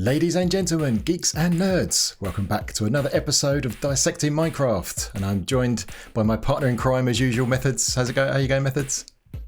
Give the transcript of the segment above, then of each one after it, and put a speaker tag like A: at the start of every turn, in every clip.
A: Ladies and gentlemen, geeks and nerds, welcome back to another episode of Dissecting Minecraft, and I'm joined by my partner in crime as usual, Methods. How's it going? How you going, Methods?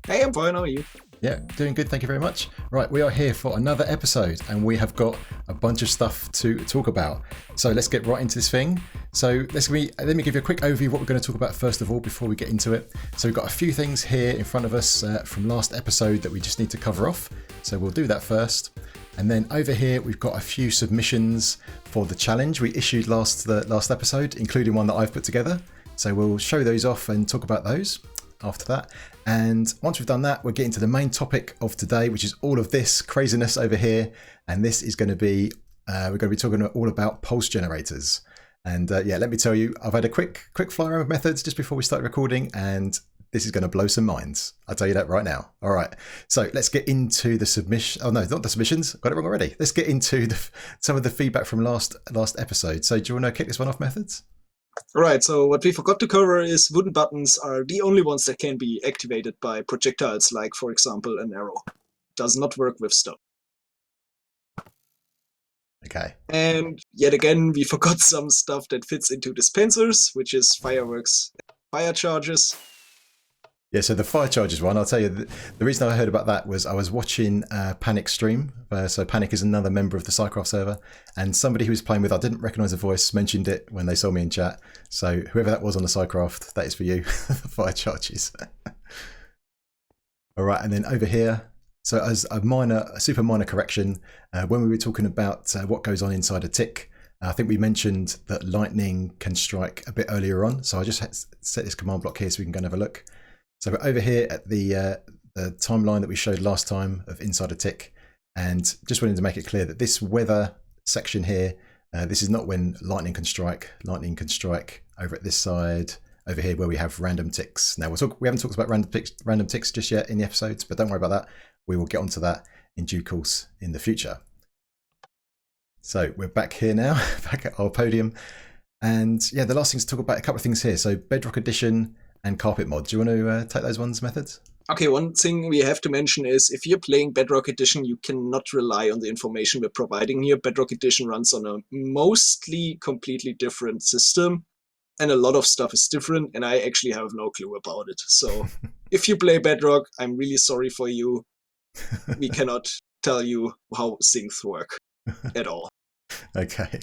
B: Hey, I'm fine. How are you?
A: Yeah, doing good. Thank you very much. Right, we are here for another episode, and we have got a bunch of stuff to talk about. So let's get right into this thing. So let me give you a quick overview of what we're going to talk about first of all before we get into it. So we've got a few things here in front of us from last episode that we just need to cover off. So we'll do that first. And then over here, we've got a few submissions for the challenge we issued last episode, including one that I've put together. So we'll show those off and talk about those after that. And once we've done that, we're getting to the main topic of today, which is all of this craziness over here. And this is going to be, we're going to be talking all about pulse generators. And yeah, let me tell you, I've had a quick fly around with Methods just before we started recording, and this is going to blow some minds. I'll tell you that right now. All right. So let's get into the submission. Oh, no, not the submissions. Got it wrong already. Let's get into some of the feedback from last episode. So do you want to kick this one off, Methods?
B: Right, so what we forgot to cover is wooden buttons are the only ones that can be activated by projectiles, like, for example, an arrow. Does not work with stone.
A: Okay.
B: And yet again, we forgot some stuff that fits into dispensers, which is fireworks, fire charges.
A: Yeah, so the fire charges one, I'll tell you, the reason I heard about that was I was watching Panic stream. So Panic is another member of the Psycraft server, and somebody who was playing with, I didn't recognise the voice, mentioned it when they saw me in chat. So whoever that was on the Psycraft, that is for you, the fire charges. All right, and then over here, so as a super minor correction, when we were talking about what goes on inside a tick, I think we mentioned that lightning can strike a bit earlier on. So I just set this command block here so we can go and have a look. So we're over here at the timeline that we showed last time of inside a tick, and just wanted to make it clear that this weather section here, this is not when lightning can strike. Lightning can strike over at this side, over here where we have random ticks. Now we haven't talked about random ticks just yet in the episodes, but don't worry about that. We will get onto that in due course in the future. So we're back here now, back at our podium, and yeah, the last thing to talk about, a couple of things here. So Bedrock Edition and carpet mod. Do you want to take those ones, Methods?
B: Okay, one thing we have to mention is if you're playing Bedrock Edition, you cannot rely on the information we're providing here. Bedrock Edition runs on a mostly completely different system, and a lot of stuff is different, and I actually have no clue about it. So if you play Bedrock, I'm really sorry for you. We cannot tell you how things work at all.
A: Okay.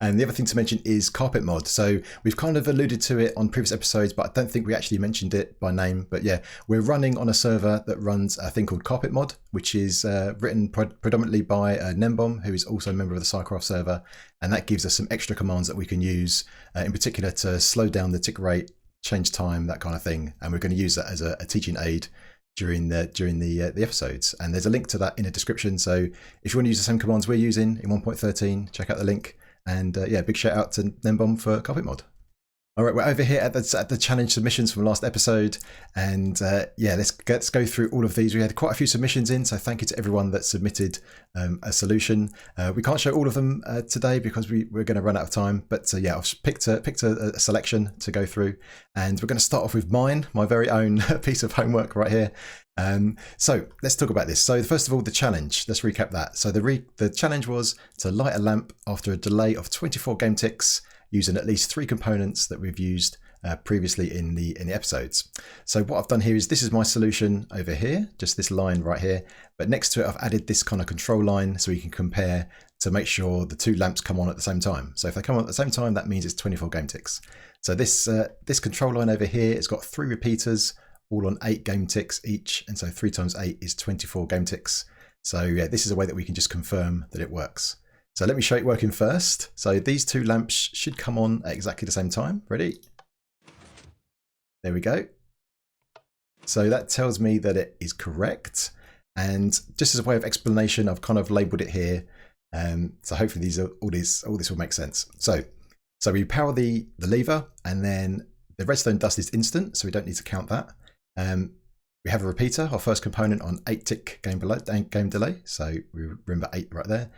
A: And the other thing to mention is carpet mod. So we've kind of alluded to it on previous episodes, but I don't think we actually mentioned it by name. But yeah, we're running on a server that runs a thing called carpet mod, which is written predominantly by Nembom, who is also a member of the Psycraft server. And that gives us some extra commands that we can use, in particular to slow down the tick rate, change time, that kind of thing. And we're going to use that as a teaching aid during the episodes. And there's a link to that in the description. So if you want to use the same commands we're using in 1.13, check out the link. And yeah, big shout out to Nembom for carpet mod. All right, we're over here at the challenge submissions from last episode, and yeah, let's go through all of these. We had quite a few submissions in, so thank you to everyone that submitted a solution. We can't show all of them today because we're going to run out of time, but yeah, I've picked a selection to go through, and we're going to start off with my very own piece of homework right here. So let's talk about this. So first of all, the challenge, let's recap that. So the challenge was to light a lamp after a delay of 24 game ticks using at least 3 components that we've used previously in the episodes. So what I've done here is, this is my solution over here, just this line right here, but next to it I've added this kind of control line so we can compare to make sure the 2 lamps come on at the same time. So if they come on at the same time, that means it's 24 game ticks. So this control line over here, it's got 3 repeaters, all on 8 game ticks each, and so 3 times 8 is 24 game ticks. So yeah, this is a way that we can just confirm that it works. So let me show it working first. So these 2 lamps should come on at exactly the same time. Ready? There we go. So that tells me that it is correct. And just as a way of explanation, I've kind of labeled it here. So hopefully all this will make sense. So we power the lever, and then the redstone dust is instant, so we don't need to count that. We have a repeater, our first component, on 8 tick game delay. So we remember 8 right there.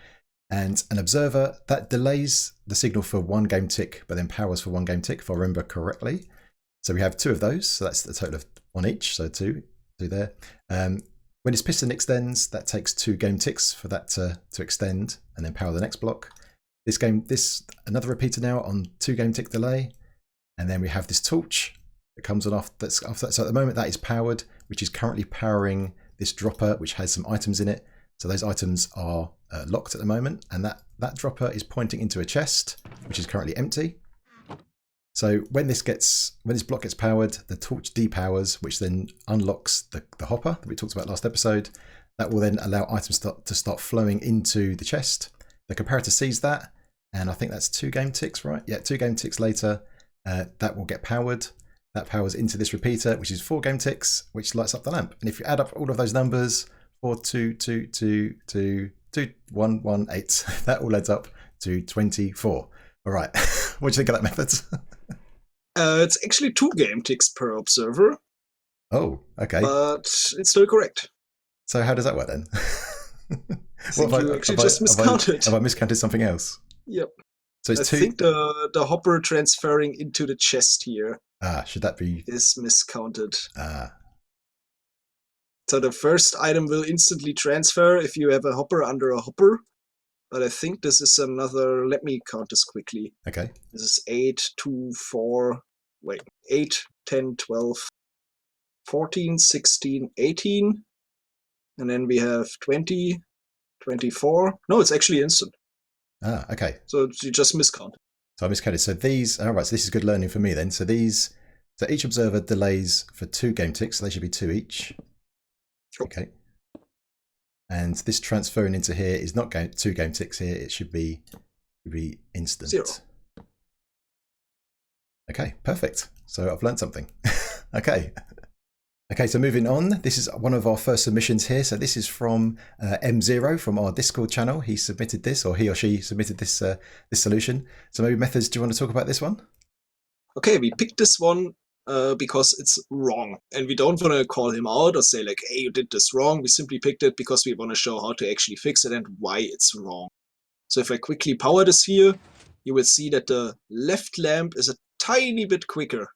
A: And an observer that delays the signal for 1 game tick, but then powers for 1 game tick, if I remember correctly. So we have 2 of those. So that's a total of 1 each. So 2 there. When When this piston extends, that takes 2 game ticks for that to extend and then power the next block. Another repeater now on 2 game tick delay. And then we have this torch that comes on after that. So at the moment that is powered, which is currently powering this dropper, which has some items in it. So those items are locked at the moment. And that dropper is pointing into a chest, which is currently empty. So when this block gets powered, the torch depowers, which then unlocks the hopper that we talked about last episode. That will then allow items to start flowing into the chest. The comparator sees that, and I think that's 2 game ticks, right? Yeah, 2 game ticks later, that will get powered. That powers into this repeater, which is 4 game ticks, which lights up the lamp. And if you add up all of those numbers, 4, 2, 2, 2, 2, 2, 1, 1, 8, that all adds up to 24. All right, what do you think of that method?
B: It's actually 2 game ticks per observer.
A: Oh, okay.
B: But it's still correct.
A: So how does that work then?
B: I think you actually just miscounted.
A: Have I miscounted something else?
B: Yep.
A: So it's
B: I think the hopper transferring into the chest here
A: should that be
B: is miscounted. So the first item will instantly transfer if you have a hopper under a hopper. But I think this is another. Let me count this quickly.
A: Okay.
B: This is 8, 2, 4. Wait, 8, 10, 12, 14, 16, 18. And then we have 20, 24. No, it's actually instant.
A: Okay.
B: So you just miscount.
A: So I miscounted. So these, all right, so this is good learning for me then. So each observer delays for 2 game ticks, so they should be 2 each. Okay. And this transferring into here is not 2 game ticks here, it should be instant.
B: 0.
A: Okay, perfect. So I've learned something. Okay. Okay, so moving on, this is one of our first submissions here. So this is from M0 from our Discord channel. He submitted this, or he or she submitted this this solution. So maybe Methods, do you want to talk about this one?
B: Okay, we picked this one because it's wrong. And we don't want to call him out or say like, hey, you did this wrong. We simply picked it because we want to show how to actually fix it and why it's wrong. So if I quickly power this here, you will see that the left lamp is a tiny bit quicker.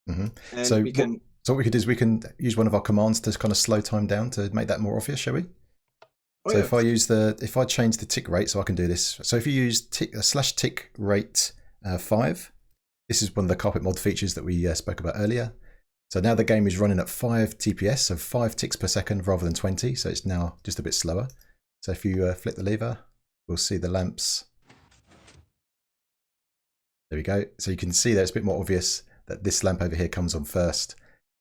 A: Mm-hmm.
B: And
A: So
B: we can...
A: So what we could do is we can use one of our commands to kind of slow time down to make that more obvious, shall we? So if I change the tick rate, so I can do this. So if you use /tick rate 5, this is one of the carpet mod features that we spoke about earlier. So now the game is running at 5 TPS, so 5 ticks per second rather than 20. So it's now just a bit slower. So if you flick the lever, we'll see the lamps. There we go. So you can see that it's a bit more obvious that this lamp over here comes on first.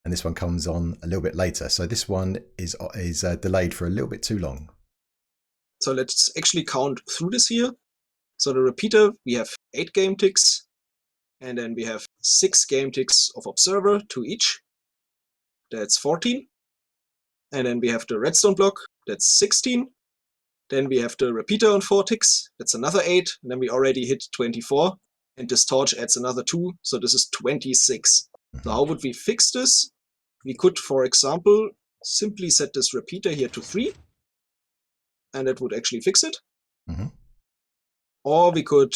A: And this one comes on a little bit later. So this one is delayed for a little bit too long.
B: So let's actually count through this here. So the repeater, we have 8 game ticks. And then we have 6 game ticks of observer, 2 each. That's 14. And then we have the redstone block, that's 16. Then we have the repeater on 4 ticks, that's another 8. And then we already hit 24. And this torch adds another 2, so this is 26. So how would we fix this? We could, for example, simply set this repeater here to 3, and that would actually fix it.
A: Mm-hmm.
B: Or we could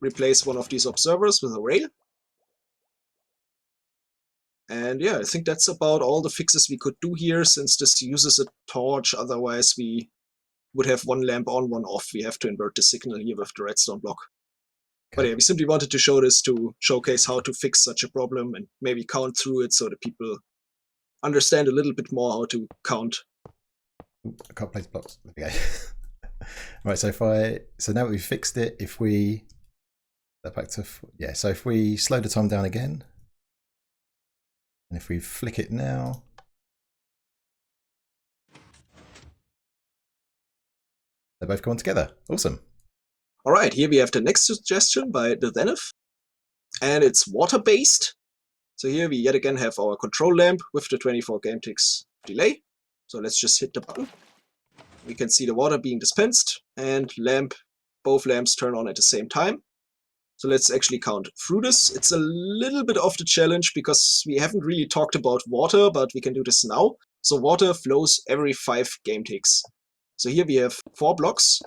B: replace one of these observers with a rail. And yeah, I think that's about all the fixes we could do here, since this uses a torch. Otherwise, we would have one lamp on, one off. We have to invert the signal here with the redstone block. But yeah, we simply wanted to show this to showcase how to fix such a problem and maybe count through it so that people understand a little bit more how to count.
A: I can't place blocks. Okay. Right, so so now that we've fixed it, if we back to so if we slow the time down again, and if we flick it now, they both go on together. Awesome.
B: All right, here we have the next suggestion by the Zenith, and it's water-based. So here we yet again have our control lamp with the 24 game ticks delay. So let's just hit the button. We can see the water being dispensed, and both lamps turn on at the same time. So let's actually count through this. It's a little bit of the challenge because we haven't really talked about water, but we can do this now. So water flows every 5 game ticks. So here we have 4 blocks.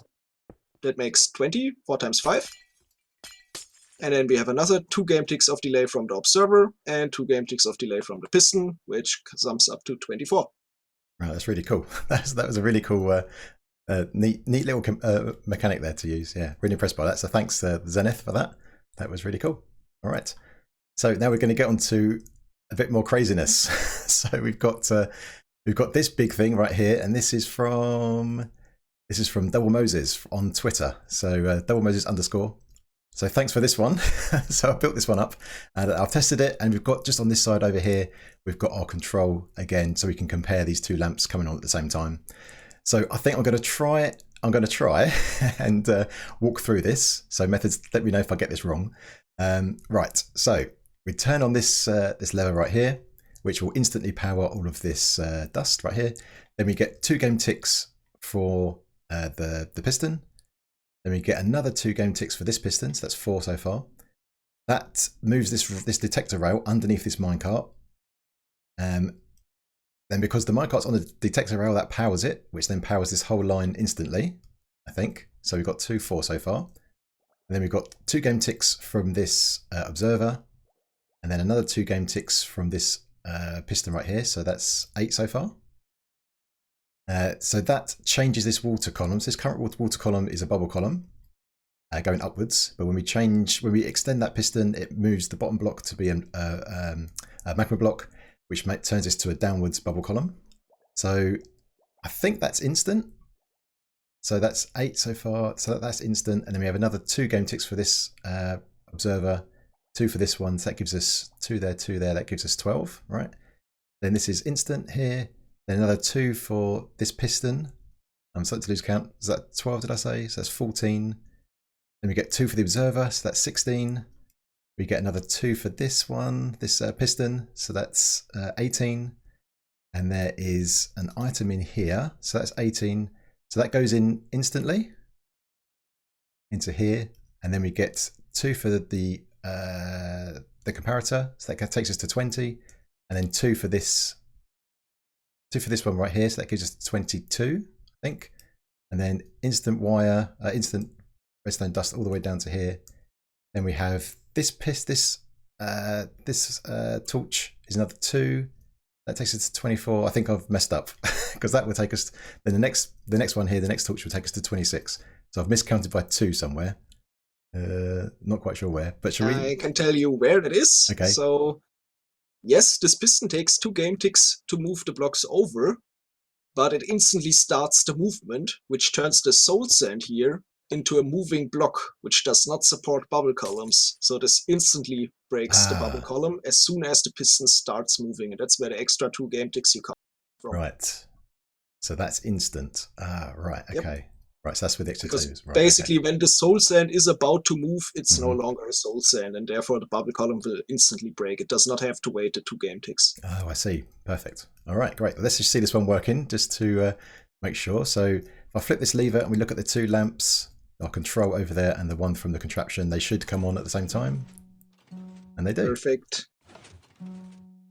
B: That makes 20, 4 times 5. And then we have another 2 game ticks of delay from the observer and 2 game ticks of delay from the piston, which sums up to 24.
A: Right, that's really cool. That was a really cool, neat little mechanic there to use. Yeah, really impressed by that. So thanks, Zenith, for that. That was really cool. All right. So now we're going to get on to a bit more craziness. So we've got this big thing right here, and this is from Double Moses on Twitter. So Double Moses _. So thanks for this one. So I built this one up and I've tested it, and we've got just on this side over here, we've got our control again, so we can compare these two lamps coming on at the same time. So I think I'm going to try and walk through this. So methods, let me know if I get this wrong. Right, so we turn on this lever right here, which will instantly power all of this dust right here. Then we get 2 game ticks for the piston. Then we get another 2 game ticks for this piston, so that's 4 so far. That moves this detector rail underneath this minecart. Then because the minecart's on the detector rail, that powers it, which then powers this whole line instantly, I think. So we've got 2, 4 so far. And then we've got 2 game ticks from this observer, and then another 2 game ticks from this piston right here, so that's 8 so far. So that changes this water column. So this current water column is a bubble column going upwards, but when we extend that piston, it moves the bottom block to be a magma block, which turns this to a downwards bubble column. So I think that's instant. So that's 8 so far. So that's instant, and then we have another 2 game ticks for this observer, 2 for this one. So that gives us 2 there, 2 there. That gives us 12, right? Then this is instant here. Then another 2 for this piston. I'm starting to lose count. Is that 12, did I say? So that's 14. Then we get 2 for the observer, so that's 16. We get another 2 for this one, this piston, so that's 18. And there is an item in here, so that's 18. So that goes in instantly into here. And then we get 2 for the comparator, so that takes us to 20. And then 2 for this one right here, so that gives us 22, I think. And then instant wire, instant redstone dust all the way down to here. Then we have this torch is another 2. That takes us to 24. I think I've messed up because that would take us. Then the next one here, the next torch will take us to 26. So I've miscounted by 2 somewhere. Not quite sure where, but shall we?
B: I can tell you where that is.
A: Okay.
B: So yes, this piston takes 2 game ticks to move the blocks over, but it instantly starts the movement, which turns the soul sand here into a moving block, which does not support bubble columns. So this instantly breaks the bubble column as soon as the piston starts moving, and that's where the extra 2 game ticks you come from.
A: Right. So that's instant. Right. Okay. Yep. Right, so that's with the extra
B: because
A: 2s. Right,
B: basically, when the soul sand is about to move, it's no longer a soul sand, and therefore the bubble column will instantly break. It does not have to wait the 2 game ticks.
A: Oh, I see. Perfect. All right, great. Let's just see this one working, just to make sure. So if I flip this lever and we look at the 2 lamps, our control over there and the one from the contraption, they should come on at the same time. And they do.
B: Perfect.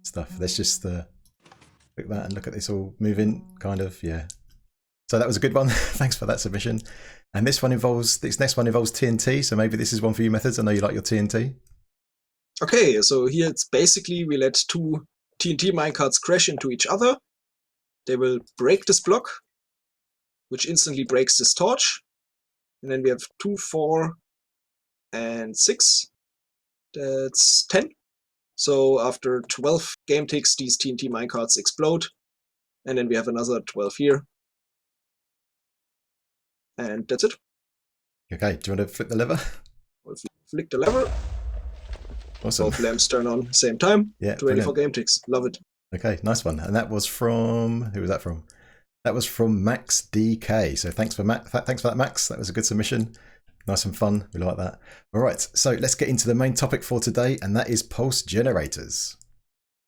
A: Stuff. Let's just click that and look at this all moving, kind of, yeah. So that was a good one. Thanks for that submission. And this next one involves TNT. So maybe this is one for you, Methods. I know you like your TNT.
B: Okay, so here it's basically we let 2 TNT minecarts crash into each other. They will break this block, which instantly breaks this torch. And then we have 2, 4, and 6. That's 10. So after 12 game ticks, these TNT minecarts explode. And then we have another 12 here. And that's it.
A: Okay, do you want to flip the lever?
B: If you flick the lever,
A: awesome.
B: Both lamps turn on at the same time.
A: Yeah,
B: 24 game ticks. Love it.
A: Okay, nice one. And that was from, who was that from? That was from Max DK. So thanks for that, Max. That was a good submission. Nice and fun. We like that. All right, so let's get into the main topic for today, and that is pulse generators.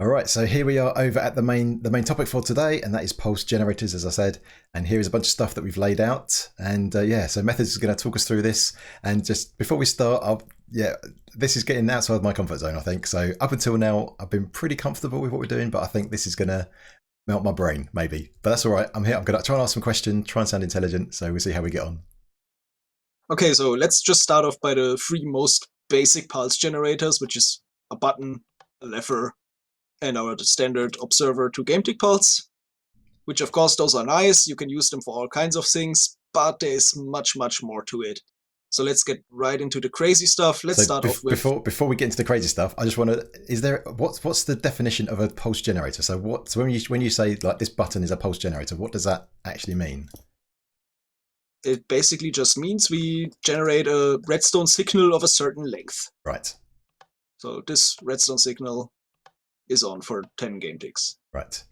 A: All right, so here we are over at the main topic for today, and that is pulse generators, as I said. And here is a bunch of stuff that we've laid out. And yeah, so Methods is going to talk us through this. And just before we start, this is getting outside my comfort zone, I think. So up until now, I've been pretty comfortable with what we're doing, but I think this is going to melt my brain, maybe. But that's all right. I'm here. I'm going to try and ask some questions, try and sound intelligent. So we'll see how we get on.
B: Okay, so let's just start off by the 3 most basic pulse generators, which is a button, a lever, and our standard observer to game tick pulse. which of course those are nice. You can use them for all kinds of things, but there is much, much more to it. So let's get right into the crazy stuff. Let's start off with...
A: Before we get into the crazy stuff, I just want to... What's the definition of a pulse generator? So when you say like this button is a pulse generator, what does that actually mean?
B: It basically just means we generate a redstone signal of a certain length.
A: Right.
B: So this redstone signal is on for 10 game ticks.
A: Right.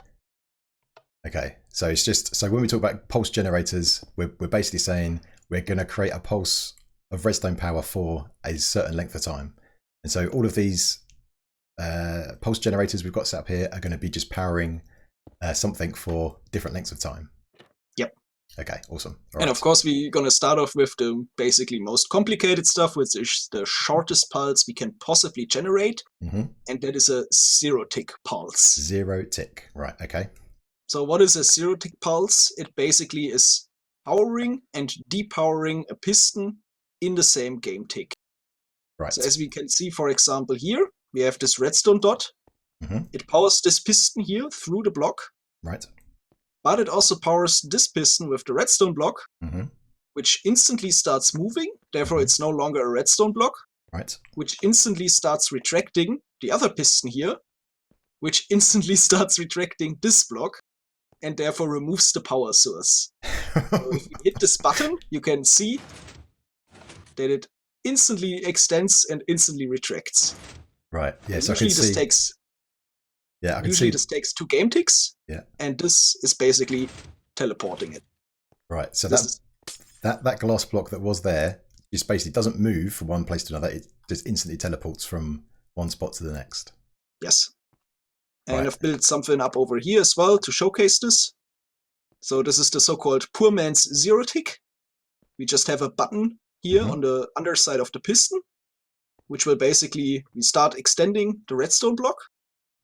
A: Okay. So it's just... So when we talk about pulse generators, we're basically saying we're going to create a pulse of redstone power for a certain length of time. And so all of these pulse generators we've got set up here are going to be just powering something for different lengths of time.
B: Yep.
A: Okay, awesome.
B: And of course, we're going to start off with the basically most complicated stuff, which is the shortest pulse we can possibly generate.
A: Mm-hmm.
B: And that is a 0-tick pulse.
A: 0-tick, right, okay.
B: So what is a 0-tick pulse? It basically is powering and depowering a piston in the same game tick.
A: Right.
B: So as we can see, for example, here, we have this redstone dot.
A: Mm-hmm.
B: It powers this piston here through the block.
A: Right.
B: But it also powers this piston with the redstone block,
A: mm-hmm.
B: which instantly starts moving. Therefore, it's no longer a redstone block.
A: Right.
B: Which instantly starts retracting the other piston here, which instantly starts retracting this block, and therefore removes the power source. So if you hit this button, you can see that it instantly extends and instantly retracts.
A: Right. Yeah. So
B: usually this takes.
A: Yeah, I can
B: usually
A: see.
B: This takes 2 game ticks.
A: Yeah.
B: And this is basically teleporting it.
A: Right. So that glass block that was there just basically doesn't move from one place to another. It just instantly teleports from one spot to the next.
B: Yes. And
A: Right.
B: I've built something up over here as well to showcase this. So this is the so-called poor man's 0-tick. We just have a button here on the underside of the piston, which will basically, we start extending the redstone block.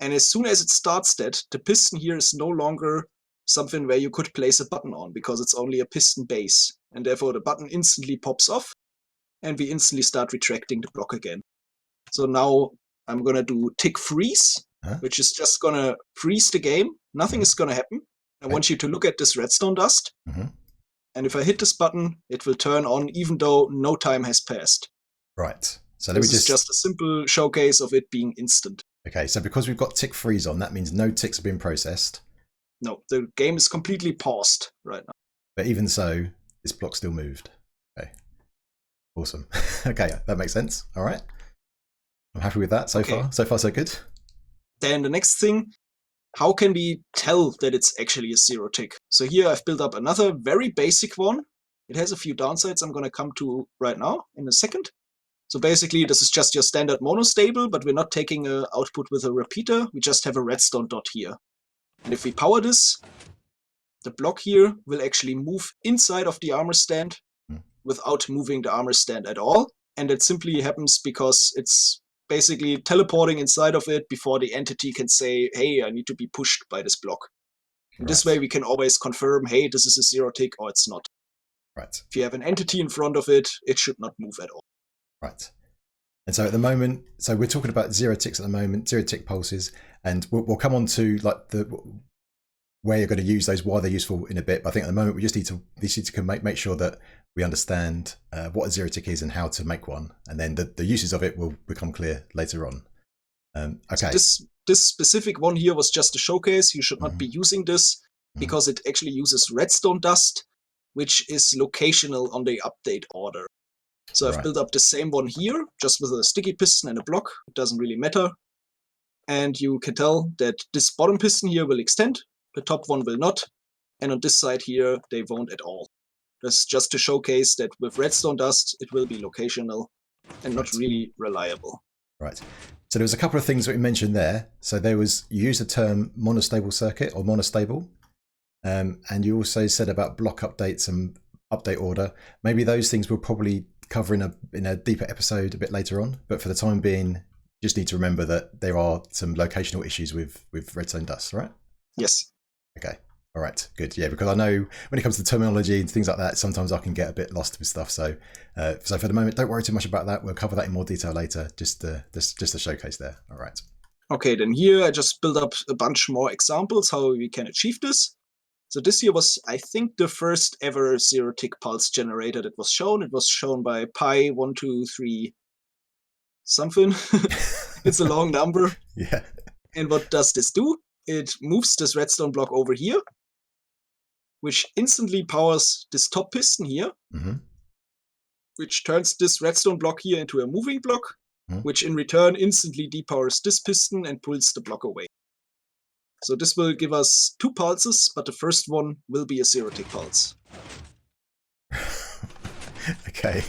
B: And as soon as it starts that, the piston here is no longer something where you could place a button on, because it's only a piston base. And therefore the button instantly pops off, and we instantly start retracting the block again. So now I'm going to do tick freeze, which is just going to freeze the game. Nothing is going to happen. I want you to look at this redstone dust. And if I hit this button, it will turn on even though no time has passed.
A: Right. So
B: this is just a simple showcase of it being instant.
A: Okay, so because we've got tick freeze on, that means no ticks have been processed.
B: No, the game is completely paused right now.
A: But even so, this block still moved. Okay. Awesome. Okay, that makes sense. All right. I'm happy with that so far. So far, so good.
B: Then the next thing, how can we tell that it's actually a 0-tick? So here I've built up another very basic one. It has a few downsides I'm going to come to right now in a second. So basically, this is just your standard monostable, but we're not taking an output with a repeater. We just have a redstone dot here. And if we power this, the block here will actually move inside of the armor stand without moving the armor stand at all. And that simply happens because it's basically teleporting inside of it before the entity can say, hey, I need to be pushed by this block. Right. This way we can always confirm, hey, this is a 0-tick or it's not.
A: Right.
B: If you have an entity in front of it, it should not move at all.
A: Right. And so at the moment, so we're talking about 0-ticks at the moment, 0-tick pulses, and we'll come on to like where you're going to use those, why they're useful in a bit. But I think at the moment we just need to make sure that we understand what a 0-tick is and how to make one, and then the uses of it will become clear later on. Okay.
B: So this specific one here was just a showcase. You should not be using this because it actually uses redstone dust, which is locational on the update order. So I've built up the same one here, just with a sticky piston and a block. It doesn't really matter. And you can tell that this bottom piston here will extend, the top one will not, and on this side here, they won't at all. That's just to showcase that with redstone dust, it will be locational and not really reliable.
A: Right. So there was a couple of things that we mentioned there. So you used the term monostable circuit or monostable, and you also said about block updates and update order. Maybe those things we'll probably cover in a deeper episode a bit later on, but for the time being, just need to remember that there are some locational issues with redstone dust, right?
B: Yes.
A: Okay. All right. Good. Yeah, because I know when it comes to terminology and things like that, sometimes I can get a bit lost with stuff. So for the moment, don't worry too much about that. We'll cover that in more detail later. Just a showcase there. All right.
B: Okay. Then here I just built up a bunch more examples how we can achieve this. So this here was, I think, the first ever zero-tick pulse generator that was shown. It was shown by pi123 something. It's a long number.
A: Yeah.
B: And what does this do? It moves this redstone block over here, which instantly powers this top piston here, which turns this redstone block here into a moving block, which in return instantly depowers this piston and pulls the block away. So this will give us 2 pulses, but the first one will be a zero-tick pulse.
A: Okay.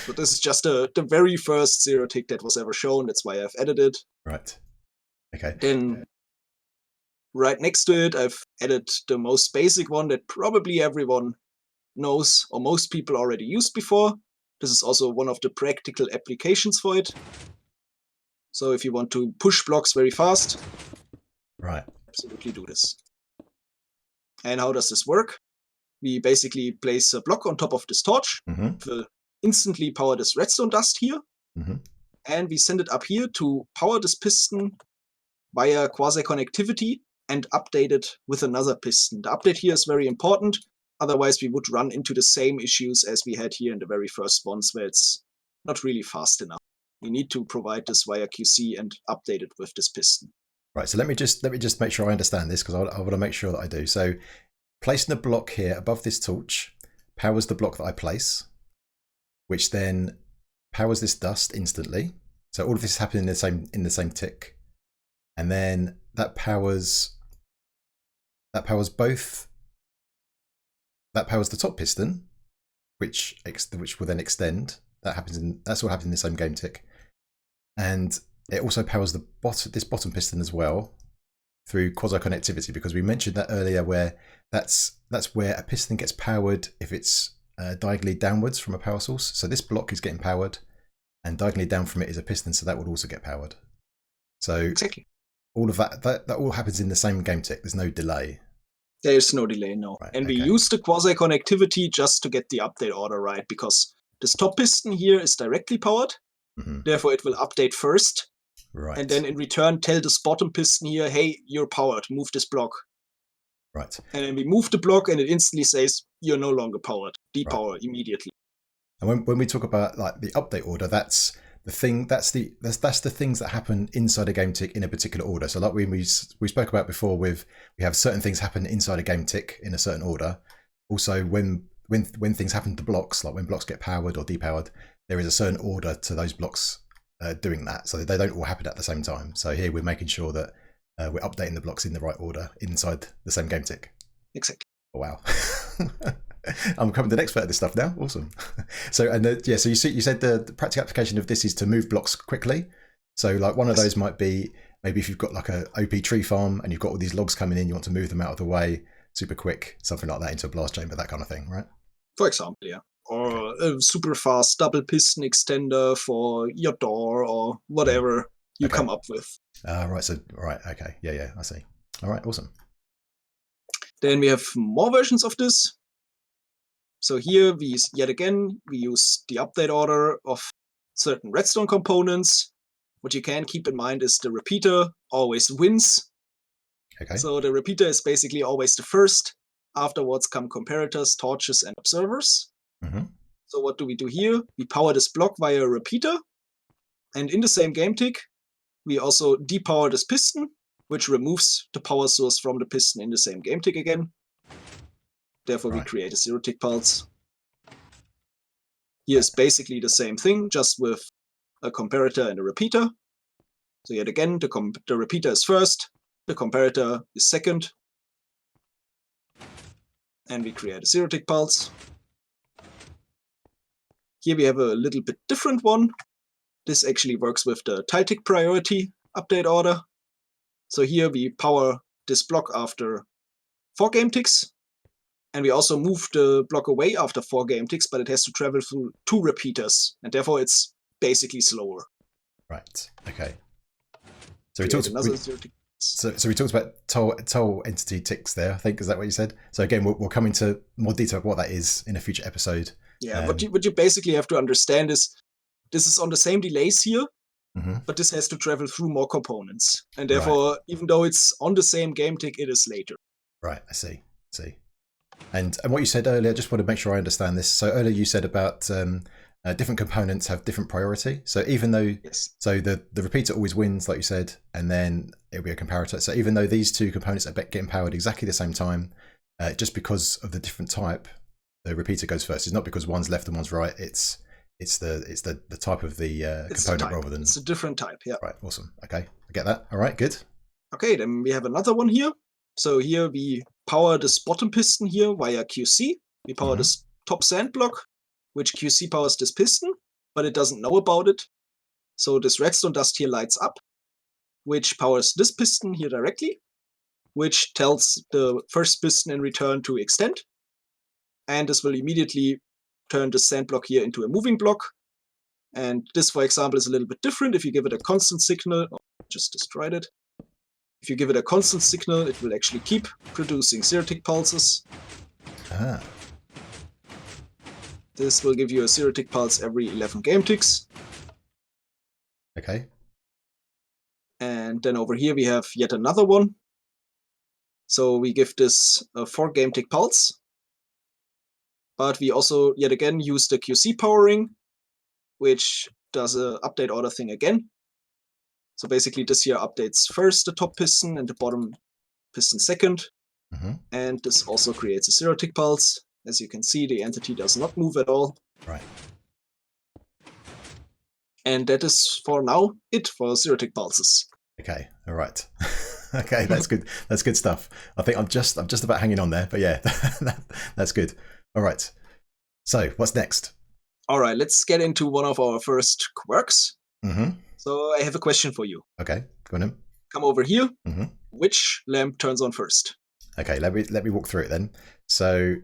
B: So this is just the very first zero-tick that was ever shown. That's why I've added it.
A: Right. Okay.
B: Then right next to it, I've added the most basic one that probably everyone knows, or most people already used before. This is also one of the practical applications for it. So if you want to push blocks very fast,
A: right,
B: absolutely do this. And how does this work? We basically place a block on top of this torch, will instantly power this redstone dust here, and we send it up here to power this piston via quasi-connectivity and update it with another piston. The update here is very important, otherwise we would run into the same issues as we had here in the very first ones, where it's not really fast enough. We need to provide this via QC and update it with this piston.
A: Right, so let me just make sure I understand this, because I want to make sure that I do. So placing a block here above this torch powers the block that I place, which then powers this dust instantly. So all of this is happening in the same tick, and then that powers both. That powers the top piston, which will then extend. That's all happening in the same game tick, and it also powers this bottom piston as well through quasi-connectivity, because we mentioned that earlier, where that's where a piston gets powered if it's diagonally downwards from a power source. So this block is getting powered, and diagonally down from it is a piston, so that would also get powered. So
B: exactly,
A: all of that all happens in the same game tick. There's no delay.
B: There's no delay, no. Right, and we use the quasi-connectivity just to get the update order right, because this top piston here is directly powered. Therefore, it will update first.
A: Right.
B: And then in return, tell this bottom piston here, hey, you're powered, move this block.
A: Right.
B: And then we move the block and it instantly says, you're no longer powered. Depower immediately.
A: And when we talk about like the update order, that's the thing. That's the things that happen inside a game tick in a particular order. So like we spoke about before, we have certain things happen inside a game tick in a certain order. Also, when things happen to blocks, like when blocks get powered or depowered, there is a certain order to those blocks doing that. So they don't all happen at the same time. So here we're making sure that we're updating the blocks in the right order inside the same game tick.
B: Exactly.
A: Oh, wow. I'm becoming an expert at this stuff now. Awesome. So so you said the practical application of this is to move blocks quickly. So like one of those might be maybe if you've got like a OP tree farm and you've got all these logs coming in, you want to move them out of the way super quick, something like that, into a blast chamber, that kind of thing, right?
B: For example, yeah. Or a super fast double piston extender for your door, or whatever you come up with.
A: Right. So right. Okay. Yeah. I see. All right. Awesome.
B: Then we have more versions of this. So here we use the update order of certain redstone components. What you can keep in mind is the repeater always wins.
A: Okay.
B: So the repeater is basically always the first. Afterwards come comparators, torches, and observers. So what do we do here? We power this block via a repeater. And in the same game tick, we also depower this piston, which removes the power source from the piston in the same game tick again. Therefore, we create a zero-tick pulse. Here is basically the same thing, just with a comparator and a repeater. So yet again, the repeater is first, the comparator is second. And we create a zero-tick pulse. Here we have a little bit different one. This actually works with the tile tick priority update order. So here we power this block after 4 game ticks. And we also move the block away after 4 game ticks, but it has to travel through 2 repeaters. And therefore it's basically slower.
A: Right. Okay. So we talked about toll entity ticks there, I think. Is that what you said? So again, we'll come into more detail of what that is in a future episode.
B: Yeah, what you basically have to understand is this is on the same delays here, but this has to travel through more components. And therefore, even though it's on the same game tick, it is later.
A: Right, I see. And what you said earlier, I just want to make sure I understand this. So earlier you said about different components have different priority. So even though,
B: Yes.
A: so the repeater always wins, like you said, and then it'll be a comparator. So even though these two components are getting powered exactly the same time, just because of the different type, the repeater goes first. It's not because one's left and one's right. It's the type of the component rather than.
B: It's a different type. Yeah.
A: Right. Awesome. Okay, I get that. All right. Good.
B: Okay, then we have another one here. So here we power this bottom piston here via QC. We power this top sand block, which QC powers this piston, but it doesn't know about it. So this redstone dust here lights up, which powers this piston here directly, which tells the first piston in return to extend. And this will immediately turn the sand block here into a moving block. And this, for example, is a little bit different. If you give it a constant signal, oh, just destroyed it. If you give it a constant signal, it will actually keep producing zero-tick pulses.
A: Ah.
B: This will give you a zero-tick pulse every 11 game ticks.
A: Okay.
B: And then over here we have yet another one. So we give this a 4 game tick pulse. But we also, yet again, use the QC powering, which does a update order thing again. So basically this here updates first the top piston and the bottom piston second. And this also creates a zero-tick pulse. As you can see, the entity does not move at all.
A: Right.
B: And that is for now it for zero-tick pulses.
A: Okay. All right. Okay, that's good. That's good stuff. I think I'm just about hanging on there, but yeah, that's good. All right. So what's next?
B: All right, let's get into one of our first quirks. So I have a question for you.
A: Okay, go on in.
B: Come over here. Which lamp turns on first?
A: Okay, let me walk through it then. So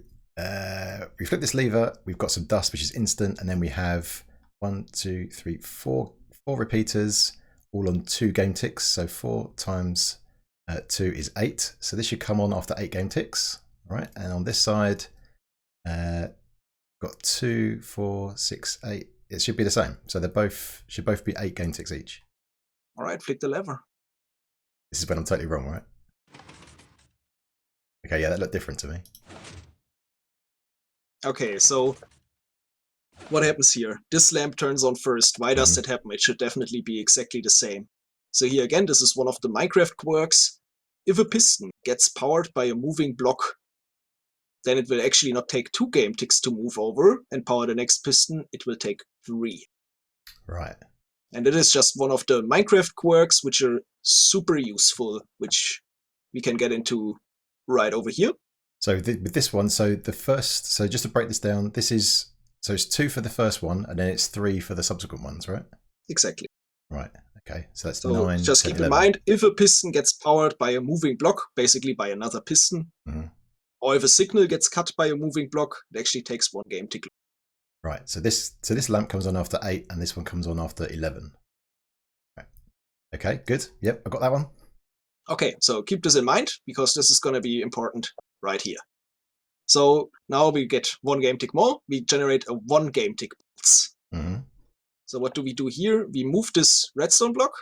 A: we flip this lever. We've got some dust, which is instant, and then we have 1, 2, 3, 4 repeaters, all on 2 game ticks. So 4 times 2 is 8. So this should come on after 8 game ticks, right? And on this side, got 2, 4, 6, 8. It should be the same. So they should both be 8 game ticks each.
B: All right, flick the lever.
A: This is when I'm totally wrong, right? Okay, yeah, that looked different to me.
B: Okay, so what happens here? This lamp turns on first. Why does that happen? It should definitely be exactly the same. So here again, this is one of the Minecraft quirks. If a piston gets powered by a moving block, then it will actually not take 2 game ticks to move over and power the next piston. It will take 3.
A: Right.
B: And it is just one of the Minecraft quirks, which are super useful, which we can get into right over here.
A: So with this one, so just to break this down, so it's 2 for the first one, and then it's 3 for the subsequent ones, right?
B: Exactly.
A: Right. Okay. So that's
B: So
A: 9.
B: just
A: 10,
B: keep
A: 11.
B: in mind, if a piston gets powered by a moving block, basically by another piston, or if a signal gets cut by a moving block, it actually takes 1 game tick.
A: Right. So this lamp comes on after 8, and this one comes on after 11. Right. Okay. Good. Yep. I got that one.
B: Okay. So keep this in mind, because this is going to be important right here. So now we get 1 game tick more. We generate a 1 game tick pulse. So what do we do here? We move this redstone block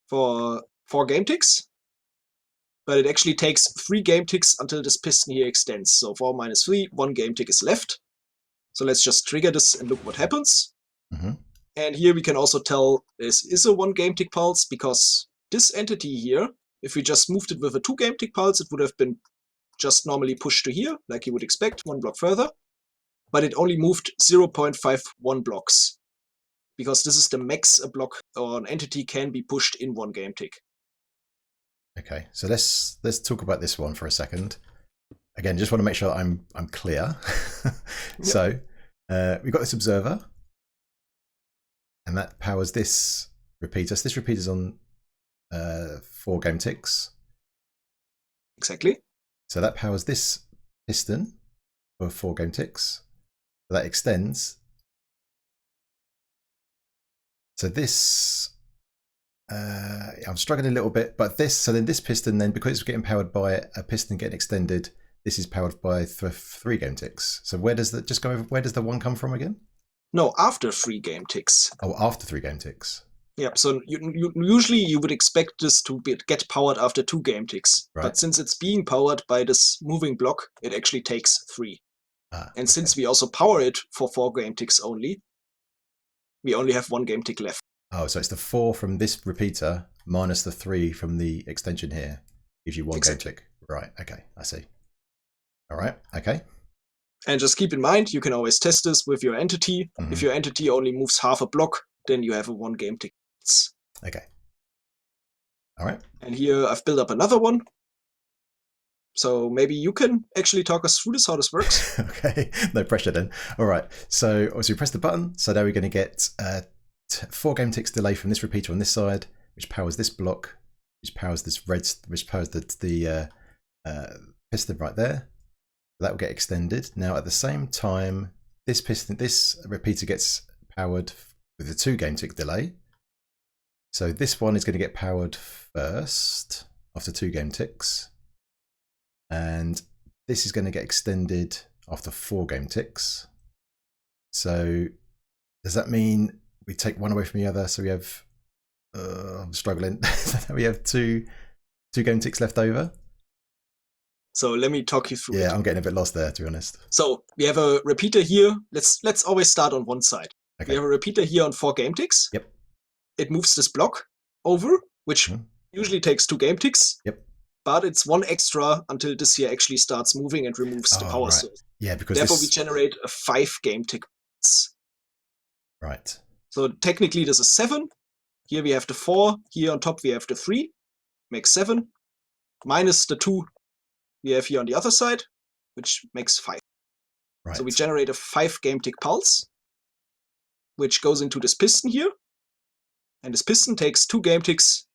B: for 4 game ticks. But it actually takes 3 game ticks until this piston here extends. So 4 minus 3, 1 game tick is left. So let's just trigger this and look what happens. And here we can also tell this is a 1 game tick pulse, because this entity here, if we just moved it with a 2 game tick pulse, it would have been just normally pushed to here, like you would expect, 1 block further. But it only moved 0.51 blocks, because this is the max a block or an entity can be pushed in 1 game tick.
A: Okay, so let's talk about this one for a second. Again, just want to make sure that I'm clear. So we've got this observer, and that powers this repeater. So this repeater's on 4 game ticks.
B: Exactly.
A: So that powers this piston for 4 game ticks. So that extends. So this, I'm struggling a little bit, but then this piston, then because it's getting powered by a piston getting extended, this is powered by 3 game ticks. So where does where does the 1 come from again?
B: No, after 3 game ticks.
A: Oh, after 3 game ticks.
B: Yeah, so usually you would expect this to get powered after 2 game ticks.
A: Right.
B: But since it's being powered by this moving block, it actually takes 3. And
A: Okay.
B: since we also power it for 4 game ticks only, we only have 1 game tick left.
A: Oh, so it's the 4 from this repeater minus the 3 from the extension here. Gives you 1
B: Exactly.
A: game tick. Right, okay, I see. All right, okay.
B: And just keep in mind, you can always test this with your entity.
A: Mm-hmm.
B: If your entity only moves half a block, then you have a 1 game tick.
A: Okay. All right.
B: And here I've built up another one. So maybe you can actually talk us through this, how this works.
A: Okay, no pressure then. All right, so obviously we press the button. So now we're going to get 4 game ticks delay from this repeater on this side, which powers this block, which powers this which powers the piston right there. That will get extended. Now at the same time, this repeater gets powered with a 2 game tick delay. So this one is going to get powered first after 2 game ticks. And this is going to get extended after 4 game ticks. So does that mean we take one away from the other? So we have, I'm struggling. We have two game ticks left over.
B: So let me talk you through it.
A: Yeah, I'm getting a bit lost there, to be honest.
B: So we have a repeater here. Let's always start on one side.
A: Okay.
B: We have a repeater here on 4 game ticks.
A: Yep.
B: It moves this block over, which usually takes 2 game ticks.
A: Yep.
B: But it's 1 extra until this here actually starts moving and removes the power source.
A: Yeah, because
B: therefore we generate a 5 game tick.
A: Right.
B: So technically this is 7. Here we have the 4. Here on top we have the 3. Makes 7. Minus the 2 we have here on the other side, which makes 5.
A: Right.
B: So we generate a 5 game tick pulse, which goes into this piston here. And this piston takes 2 game ticks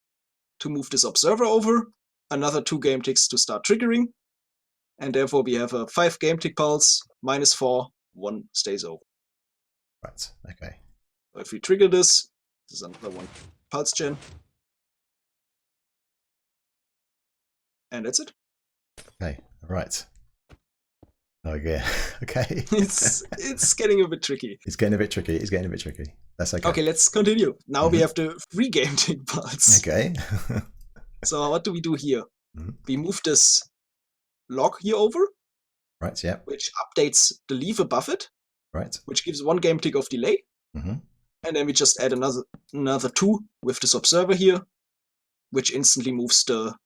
B: to move this observer over, another 2 game ticks to start triggering, and therefore we have a 5 game tick pulse, minus 4, 1 stays over.
A: Right, okay.
B: So if we trigger this is another 1 pulse gen. And that's it.
A: Okay, right. Oh yeah, okay.
B: It's getting a bit tricky.
A: It's getting a bit tricky. It's getting a bit tricky. That's okay.
B: Okay, let's continue. Now we have the 3 game tick pulse.
A: Okay.
B: So what do we do here? We move this log here over.
A: Right, yeah.
B: Which updates the leaf above it.
A: Right.
B: Which gives 1 game tick of delay. And then we just add another 2 with this observer here, which instantly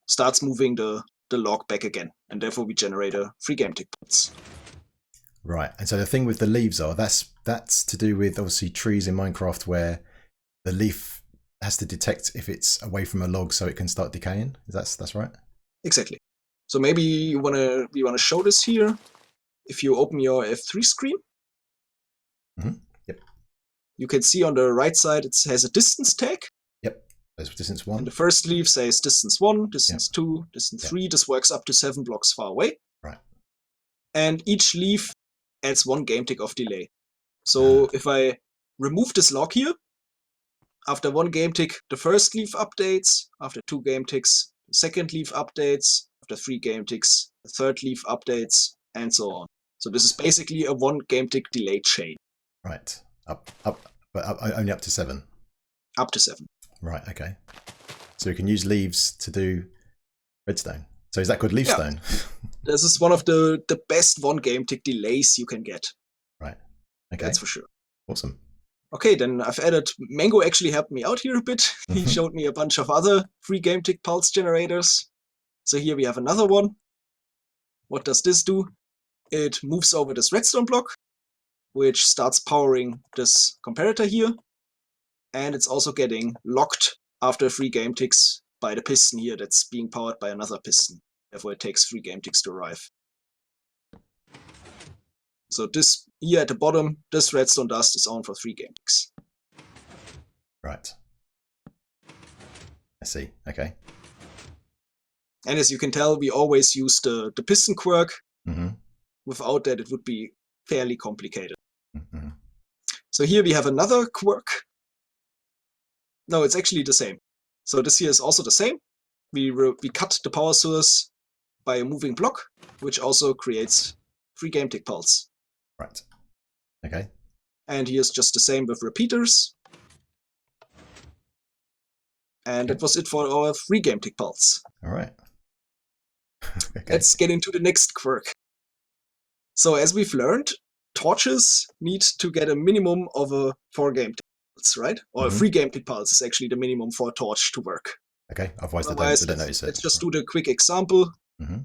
B: starts moving the log back again. And therefore we generate a 3 game tick pulse.
A: Right. And so the thing with the leaves that's to do with obviously trees in Minecraft where the leaf has to detect if it's away from a log so it can start decaying. That's right?
B: Exactly. So maybe we wanna show this here. If you open your F3 screen.
A: Yep.
B: You can see on the right side it has a distance tag.
A: Yep. There's distance 1.
B: And the first leaf says distance 1, distance 2, distance 3. This works up to 7 blocks far away.
A: Right.
B: And each leaf adds 1 game tick of delay. So if I remove this log here, after 1 game tick, the first leaf updates. After 2 game ticks, the second leaf updates. After 3 game ticks, the third leaf updates, and so on. So this is basically a 1 game tick delay chain.
A: Right. But only up to 7.
B: Up to 7.
A: Right, okay. So we can use leaves to do redstone. So is that called leaf stone?
B: This is one of the best 1 game tick delays you can get.
A: Right. Okay.
B: That's for sure.
A: Awesome.
B: Okay, then I've added, Mango actually helped me out here a bit. He showed me a bunch of other 3 game tick pulse generators. So here we have another one. What does this do? It moves over this redstone block, which starts powering this comparator here. And it's also getting locked after 3 game ticks by the piston here that's being powered by another piston. Therefore it takes 3 game ticks to arrive. So this here at the bottom, this redstone dust is on for 3 game ticks.
A: Right. I see. Okay.
B: And as you can tell, we always use the piston quirk. Without that, it would be fairly complicated. So here we have another quirk. No, it's actually the same. So this here is also the same. We cut the power source by a moving block, which also creates 3 game tick pulse.
A: Right. Okay.
B: And here's just the same with repeaters. And that was it for our 3 game tick pulse.
A: All right. Okay.
B: Let's get into the next quirk. So as we've learned, torches need to get a minimum of a 4 game tick pulse, right? Or a 3 game tick pulse is actually the minimum for a torch to work.
A: Okay, otherwise they don't notice it.
B: Let's just do the quick example.
A: Mm-hmm.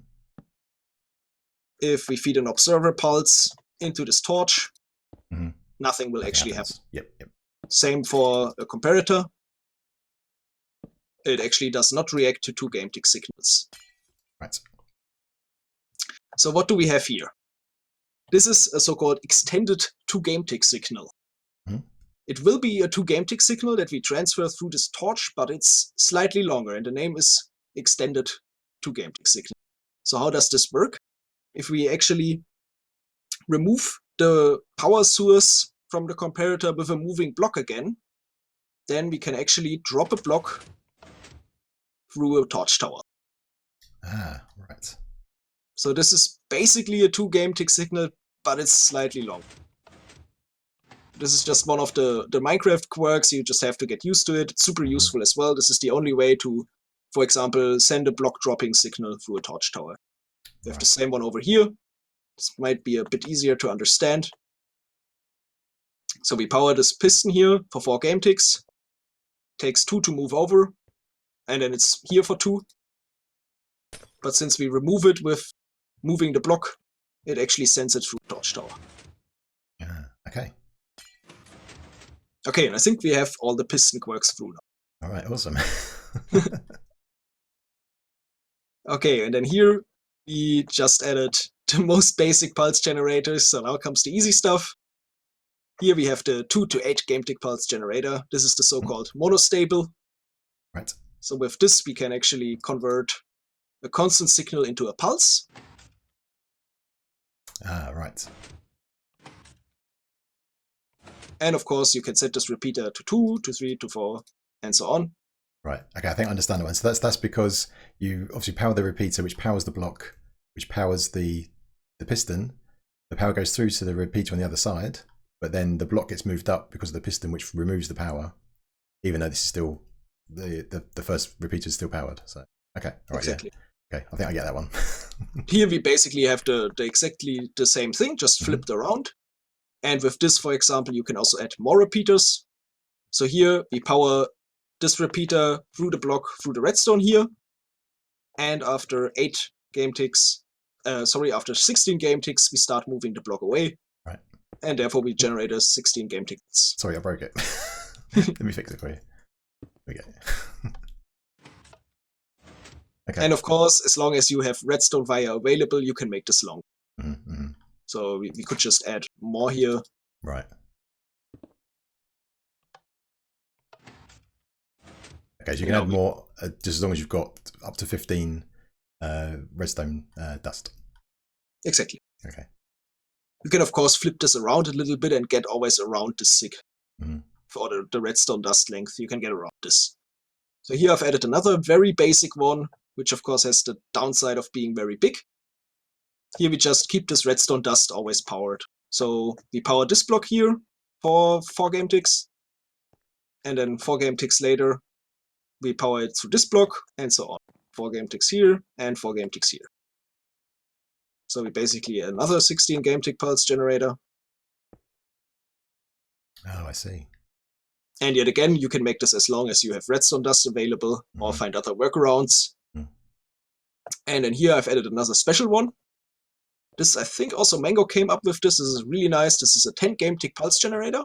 B: If we feed an observer pulse into this torch,
A: Mm-hmm.
B: nothing will actually happen.
A: Yep.
B: Same for a comparator. It actually does not react to 2 game tick signals.
A: Right.
B: So what do we have here? This is a so-called extended 2 game tick signal.
A: Mm-hmm.
B: It will be a 2 game tick signal that we transfer through this torch, but it's slightly longer, and the name is extended 2 game tick signal. So how does this work? If we actually remove the power source from the comparator with a moving block again, then we can actually drop a block through a torch tower.
A: Ah, right.
B: So this is basically a 2 game tick signal, but it's slightly long. This is just one of the Minecraft quirks. You just have to get used to it. It's super useful as well. This is the only way to, for example, send a block dropping signal through a torch tower. We have the same one over here. This might be a bit easier to understand. So we power this piston here for 4 game ticks. Takes 2 to move over, and then it's here for 2. But since we remove it with moving the block, it actually sends it through the torch tower.
A: Okay.
B: Okay, and I think we have all the piston quirks through now.
A: All right, awesome.
B: Okay, and then here we just added the most basic pulse generators, so now comes the easy stuff. Here we have the 2 to 8 game tick pulse generator. This is the so-called monostable.
A: Right.
B: So with this we can actually convert a constant signal into a pulse.
A: Ah, right.
B: And of course you can set this repeater to 2, to 3, to 4, and so on.
A: Right. Okay, I think I understand that one. So that's because you obviously power the repeater, which powers the block, which powers the piston. The power goes through to the repeater on the other side, but then the block gets moved up because of the piston, which removes the power, even though this is still the first repeater is still powered. So okay, all right,
B: exactly.
A: Yeah. Okay, I think I get that one.
B: Here we basically have the exactly the same thing, just flipped around. And with this, for example, you can also add more repeaters. So here we power this repeater through the block, through the redstone here. And after 8 game ticks, after 16 game ticks, we start moving the block away.
A: Right.
B: And therefore we generate a 16 game ticks.
A: Sorry, I broke it. Let me fix it for you. There we go. Okay.
B: And of course, as long as you have redstone wire available, you can make this long.
A: Mm-hmm.
B: So we could just add more here.
A: Right. Okay, so you can add more just as long as you've got up to 15 redstone dust.
B: Exactly.
A: Okay.
B: You can of course flip this around a little bit and get always around the sig. For the redstone dust length, you can get around this. So here I've added another very basic one, which of course has the downside of being very big. Here we just keep this redstone dust always powered. So we power this block here for 4 game ticks. And then 4 game ticks later, we power it through this block and so on. 4 game ticks here and 4 game ticks here. So we basically another 16 game tick pulse generator.
A: Oh, I see.
B: And yet again, you can make this as long as you have redstone dust available or find other workarounds. And then here I've added another special one. This, I think also Mango came up with this. This is really nice. This is a 10 game tick pulse generator.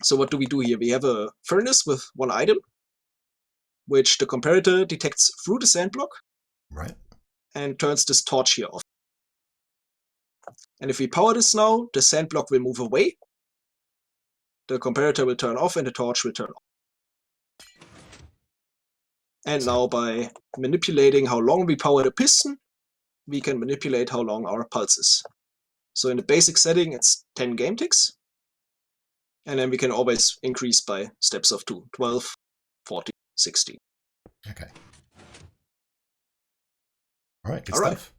B: So what do we do here? We have a furnace with 1 item, which the comparator detects through the sand block.
A: Right.
B: And turns this torch here off. And if we power this now, the sand block will move away. The comparator will turn off and the torch will turn on. And now by manipulating how long we power the piston, we can manipulate how long our pulse is. So in the basic setting, it's 10 game ticks. And then we can always increase by steps of 2, 12, 40, 16.
A: Okay. All right, good stuff.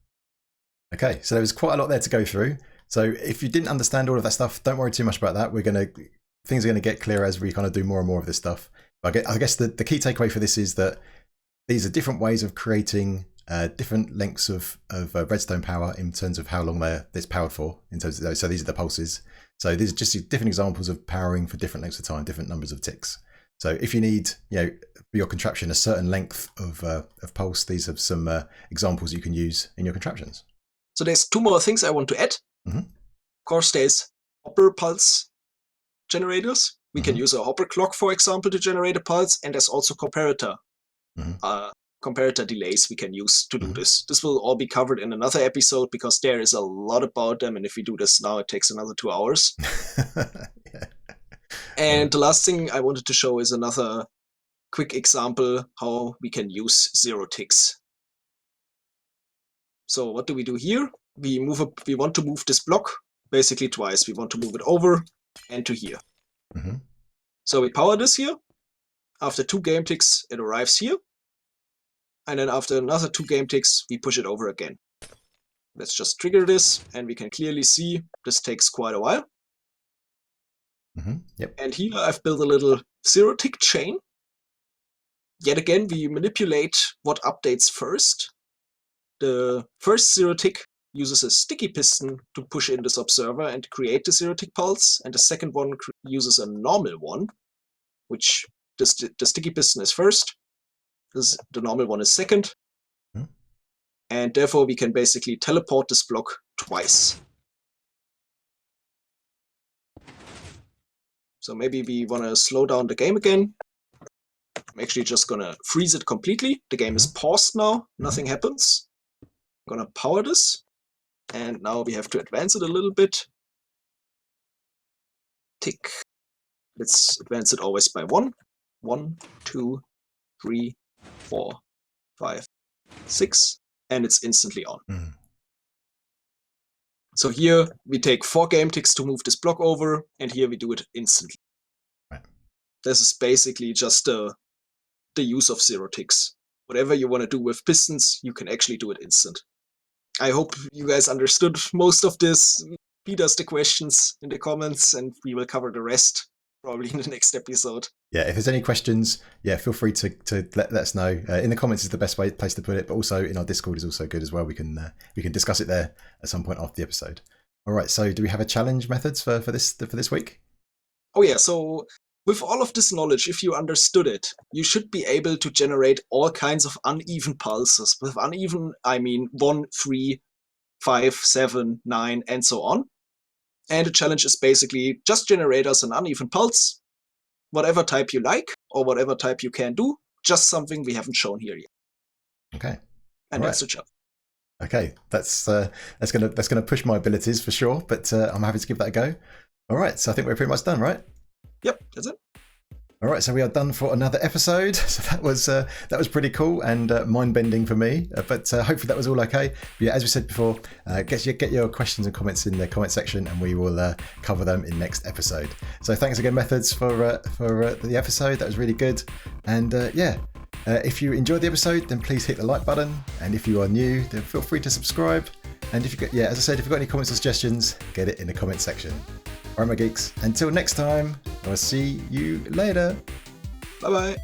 A: Okay, so there was quite a lot there to go through. So if you didn't understand all of that stuff, don't worry too much about that. Things are going to get clearer as we kind of do more and more of this stuff. I guess the key takeaway for this is that these are different ways of creating different lengths of redstone power in terms of how long it's powered for. In terms of those. So these are the pulses. So these are just different examples of powering for different lengths of time, different numbers of ticks. So if you need, for your contraption, a certain length of pulse, these are some examples you can use in your contraptions.
B: So there's 2 more things I want to add.
A: Mm-hmm.
B: Of course, there's hopper pulse generators. We can use a hopper clock, for example, to generate a pulse, and there's also comparator. Comparator delays we can use to do this. This will all be covered in another episode because there is a lot about them, and if we do this now, it takes another 2 hours.
A: Yeah.
B: And the last thing I wanted to show is another quick example how we can use 0 ticks. So what do we do here? We want to move this block basically twice. We want to move it over and to here. So we power this here. After 2 game ticks, it arrives here. And then after another 2 game ticks, we push it over again. Let's just trigger this, and we can clearly see this takes quite a while.
A: Yep.
B: And here I've built a little 0 tick chain. Yet again, we manipulate what updates first. The first 0 tick uses a sticky piston to push in this observer and create the 0 tick pulse, and the second one uses a normal one, which the sticky piston is first. The normal one is second. And therefore we can basically teleport this block twice. So maybe we want to slow down the game again. I'm actually just going to freeze it completely. The game is paused now. Nothing happens. I'm going to power this. And now we have to advance it a little bit. Tick. Let's advance it always by 1. 1, 2, 3, 4, 5, 6. And it's instantly on. So here we take 4 game ticks to move this block over, and here we do it instantly. This is basically just the use of 0 ticks. Whatever you want to do with pistons, you can actually do it instant. I hope you guys understood most of this. Feed us the questions in the comments, and we will cover the rest probably in the next episode.
A: Yeah, if there's any questions, feel free to let us know. In the comments is the best place to put it, but also in our Discord is also good as well. We can discuss it there at some point after the episode. All right, so do we have a challenge methods for this week?
B: Oh yeah, so with all of this knowledge, if you understood it, you should be able to generate all kinds of uneven pulses. With uneven, I mean 1, 3, 5, 7, 9, and so on. And the challenge is basically just generate us an uneven pulse, whatever type you like, or whatever type you can do, just something we haven't shown here yet.
A: Okay.
B: And that's the job.
A: Okay, that's gonna push my abilities for sure, but I'm happy to give that a go. All right, so I think we're pretty much done, right?
B: Yep, that's it.
A: All right, so we are done for another episode. So that was pretty cool and mind-bending for me, but hopefully that was all okay. But yeah, as we said before, get your questions and comments in the comment section, and we will cover them in next episode. So thanks again, Methods, for the episode. That was really good. And if you enjoyed the episode, then please hit the like button. And if you are new, then feel free to subscribe. And if as I said, if you've got any comments or suggestions, get it in the comment section. All right, my geeks. Until next time, I'll see you later.
B: Bye-bye.